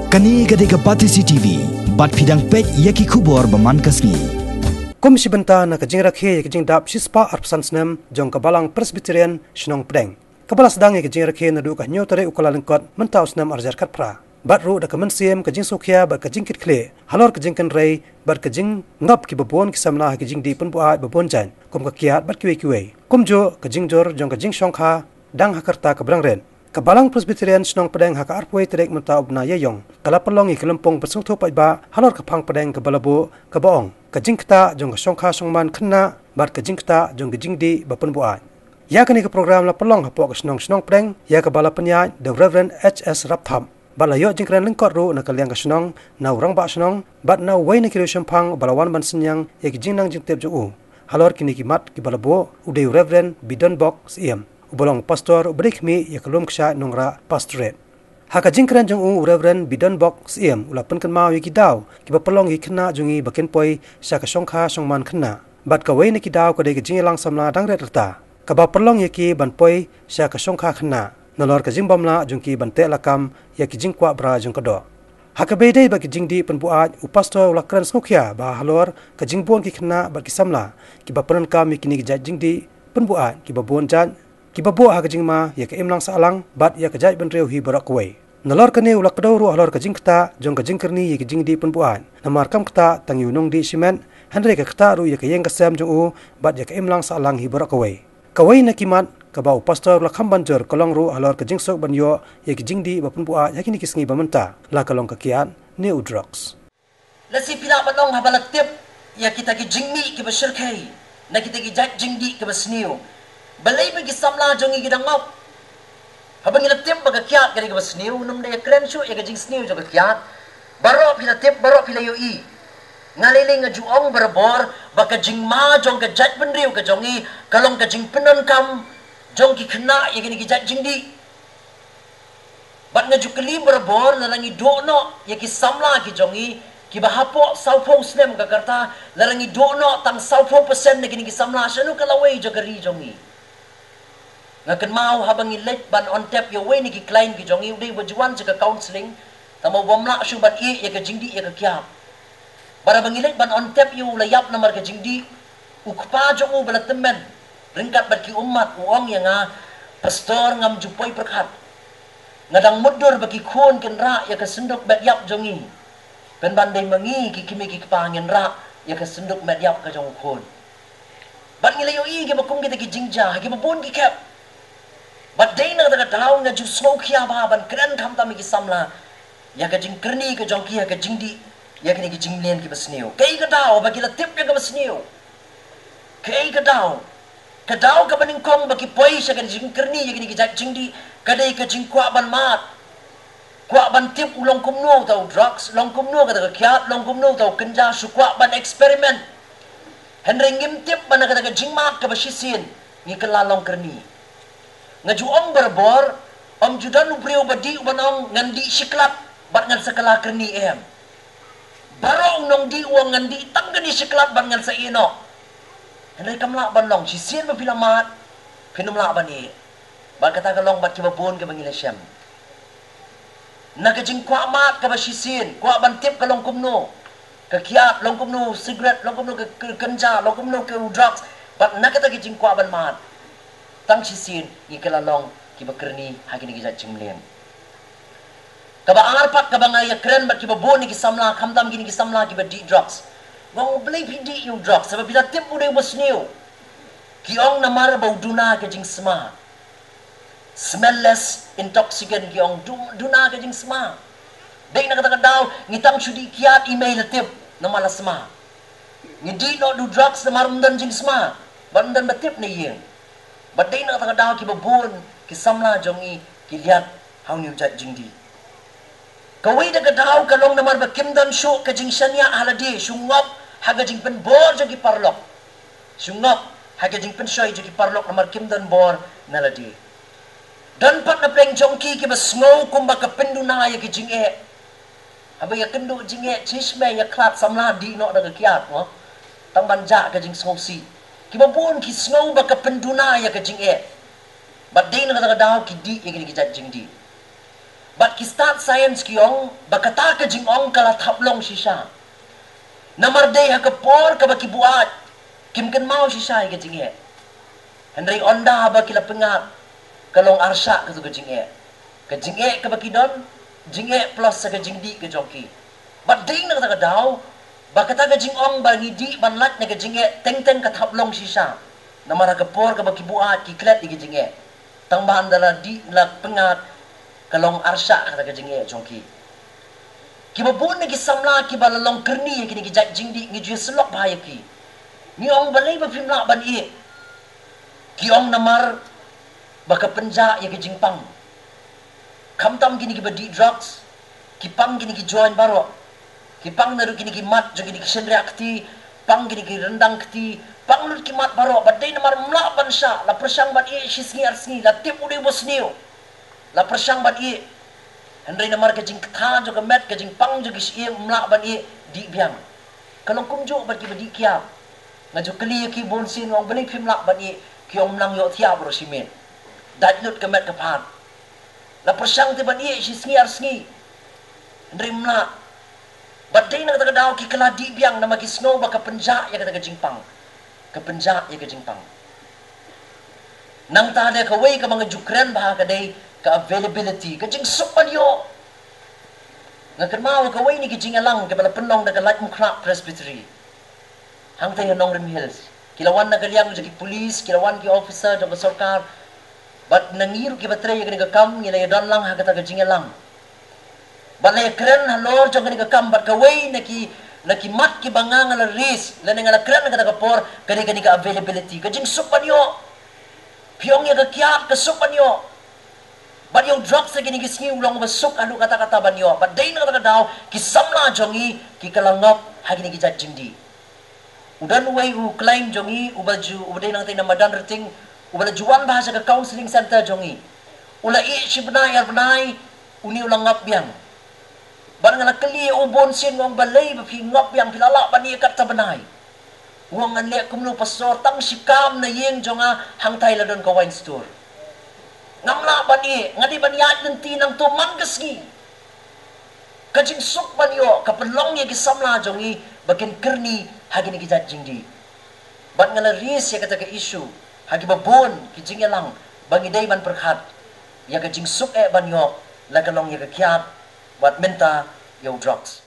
Kani gade kapati CCTV, bat pidang pet yaki kubor baman kasni. Komisi benta na kajing rakhe kajing dap sispa arpsan snem jong kabalang Presbyterian Shnong Pedeng. Kabala sedang kajing rakhe na du kahnyo tare ukala lengkot mentau snem arjar kat pra. Bat ru da kamen siem kajing sokya bat kajing kit kle. Halor kajing kan rei bat kajing ngap ki babon ki samla kajing di pun buat babon jan. Kom ka kiat bat kiwe. Kom jo kajing jor jong kajing shongkha dang hakarta kabrang ren. Kabalang Presbyterian Shnong Pedeng haka arpoi terek mentau bna yayong. Kala pelong ikilempong bersung thopai ba halor kapang Pedeng kabalabo kabaong. Kajing kta jong shongkha shongman khenna bat kajing kta jong kajing di bapun buat. Ya kani ke program la pelong hapok Shnong Pedeng ya kabala penya the Reverend HS Raptham. Balayo jingkran lengkot ru na kaliang ka Shnong na urang ba Shnong bat na wai na kilo shampang balawan ban senyang ya kijing nang jingtep jo halor kini kimat ki balabo udai Reverend Bidon Box em ubolong pastor berikmi ya kelum ksha nongra pastorate haka jingkran jong Reverend Bidon Box em ulapan kan mau ki daw ki bapelong ki khna jungi baken poi sha ka shongkha shongman khna bat ka wai na ki daw ka de kijing lang samla dang ret rta ka ba pelong ya ki ban poi sha ka shongkha khna nalor ka jingbamla jungki bante lakam ya ki jingkwa bra jung kado haka bedai ba ki jingdi penbuat upasto lakran sokya ba halor ka jingbon ki khna ba ki samla ki ba peran kam ki jat jingdi penbuat ki ba bon jan ki ba bo haka jingma ya ka imlang salang bat ya ka jat benreu hi barak kwe nalor ka ne ulak kado ru halor ka jingkta jong ka jingkerni ya ki jingdi penbuat namar kam kta tang yunong di simen handre ka kta ru ya ka yeng ka sam jung bat ya ka imlang salang hi barak kwe kawai na kimat kabau pastor la kham banjor kolong ru halor ka jingsok banyo ye ki jingdi bapun bua yakini kisngi bamenta la kalong ka kian ne udrox la si pila banong habalat tip ya kita ki jingmi ki bashir kai na kita ki jat jingdi ki basniu balai bi samla jongi ki dangop habang ila tip baga kiat ka ki basniu num de kren shu ya ka jing sniu jo ka kiat baro pila tip baro pila yo i ngaliling nga juong berbor baka jingma jong ka jat benriu ka jongi kalong ka jing penon kam jong ki kena ya kini ki jat jingdi bat nga jukli berbor larangi dono ya ki samla ki jongi ki bahapo saupo snem ka karta larangi dono tang 40% na kini ki samla sanu kalaway jogari jongi nga kan mau habang ilet ban on tap yo way ni ki client ki jongi udai bajuan jaka counseling tamo bomla shu bat i ya ka jingdi ya ka kyap bara bangilet ban on tap yu layap namar ka jingdi ukpa jongu balatemen ringkat bat ki umat uang yang pastor ngam jupoi perkat ngadang mudur bagi khon ken ra ya ka senduk bet yap jongi pen bandai mangi ki kimi ki pangin ra ya ka senduk bet yap ka jong khon bat ngilayo i ge bakum kita ki jingja ge babon ki kap bat dei na daga daw nga ju smoke ya ba ban kren tham tam ki samla ya ka jing kerni ka jong ki ya ka jingdi ya kini ki jinglen ki basniu kai ka daw bagi la tip ka basniu kai ka daw ka baning kong bagi poi sa ka jing kerni ya kini ki jat jingdi kadai ka jing kwa ban mat kwa ban tip ulong kumno tau drugs long kumno ka daga kyat long kumno tau kenja su kwa ban experiment henry ngim tip ban ka daga jing mat ka basisin ni kelalong kerni ngaju om berbor om judan ubriu badi ubanong ngandi siklat bat ngan sakala kerni em barong nong di uang ngandi tanggani siklat ban ngan sa ino henry kamla ban long sisin ba pilamat pinumla ban ni ban kata ka long bat ki babon ka bangila syam nakajing kwa mat ka ba sisin kwa ban tip ka long kumno ka kiat long kumno cigarette long kumno ka ganja long kumno ka drugs bat nakata ki jing kwa ban mat tang sisin ni kala long ki bakerni hagini ki jat jinglen kaba arpat kaba ngaya keren bat ki babon ni ki samla khamdam gini ki samla ki di drugs wong beli pidi you drugs sebab bila tip udah basniu ki ong namar bau duna ke jing sma smellless intoxicant ki ong duna ke jing sma dei na kata daw ngitang sudi kiat email tip namala sma ngidi no do drugs namar undan jing sma bandan batip ni yeng bat dei na kata daw ki babon ki samla jongi ki lihat how new jat jingdi kawai daga daw kalong namar ba kimdan shu ka jing shanya haladi shungop haga jing pen bor jagi parlok shungop haga jing pen shoy jagi parlok namar kimdan bor naladi dan pat na pleng jongki ki basngo kumba ka penduna ya ki jing e aba ya kendo jing e chisme ya klat samla di no daga kiat no tang banja ka jing songsi ki babon ki snow ba ka penduna ya ka jing e badai na daga daw ki di ya ki jat jing di Bat ki start science ki ong bakata ka jing ong kala thaplong sisa. Namar day ha kapor ka baki buat. Kim kan mau sisa ka jing e. Henry onda ba kila pengat kalong arsa ka tu ka jing e. Ka jing e ka baki don jing e plus sa ka jing di ka joki. Bat ding na ka daw bakata ka jing ong ba ngidi banlat na ka jing e teng ka thaplong sisa. Namar ha kapor ka baki buat ki klet di ka jing e. Tangbahan dala di la pengat kalong arsa kata kajing e jongki ki babun ngi samla ki balalong kerni ki ni jat jingdi ngi ju selok bahaya ki ni ong balai ba fimla ban e ki ong namar baka penja ya ki jingpang kamtam gini ki badi drugs ki pang gini ki join baro ki pang naru gini ki mat jo gini ki sendria kti pang gini ki rendang kti pang lut ki mat baro badai namar mla ban sha la persang ban e shisngi arsni la tip udi bosniu la persang ban i Henry namar ka jing kha jo ka met ka jing pang jo gis i mla ban i di biang kalong kumjo ban ki badi kia nga jo kli ki bon sin ong bali phim la ban i ki ong lang yo thia bro simen dat lut ka met ka phat la persang te ban i si sngi ar sngi Henry mla badai na ka daw ki kala di biang nama ki snow ba ka penja ya ka jing pang ka penja ya ka jing pang nang ta de ka wei ka mga jukren ba ka dei ka availability ka jing supan yo nga kermao ka wei ni ki jing alang ka bala penong da ka light mukra presbytery hang tay nong rim hills kilawan na kaliang jo ki police kilawan ki officer da sarkar but nangiru ki batre ya ka kam ngila don lang ha ka ta ka jing alang balay kren halor jo ka kam bat ka wei na ki mat ki bangang ala ris la ngala kren ka ta ka por ka ka availability ka jing supan yo piong ya ka kiat ka supan yo but yung drugs na ginigisngi ulang masuk ano kata-kata banyo but day na kata daw kisamla jongi kikalangap hagi ni kijat jindi udan way u claim jongi ubaju uday nang tay na madan rating ubala juan bahasa ka counseling center jongi ula i sibnay arbnay uni ulang ngap biang ban nga nakali ubon sin wang balay bapi ngap biang pilala bani kata banay wang anle kumno pastor tang sikam na yeng jonga hangtay la don ka wine store ngamla bani ngadi bani lenti nang to manggasgi kajing suk banyo kapelong ye gisamla jongi bakin kerni hagi ni gijat jingdi bat ngala ris ya kata ka issue hagi babon kijing lang bangi day ban perkhat ya kajing suk banyo la kalong ya kiat bat menta yo drugs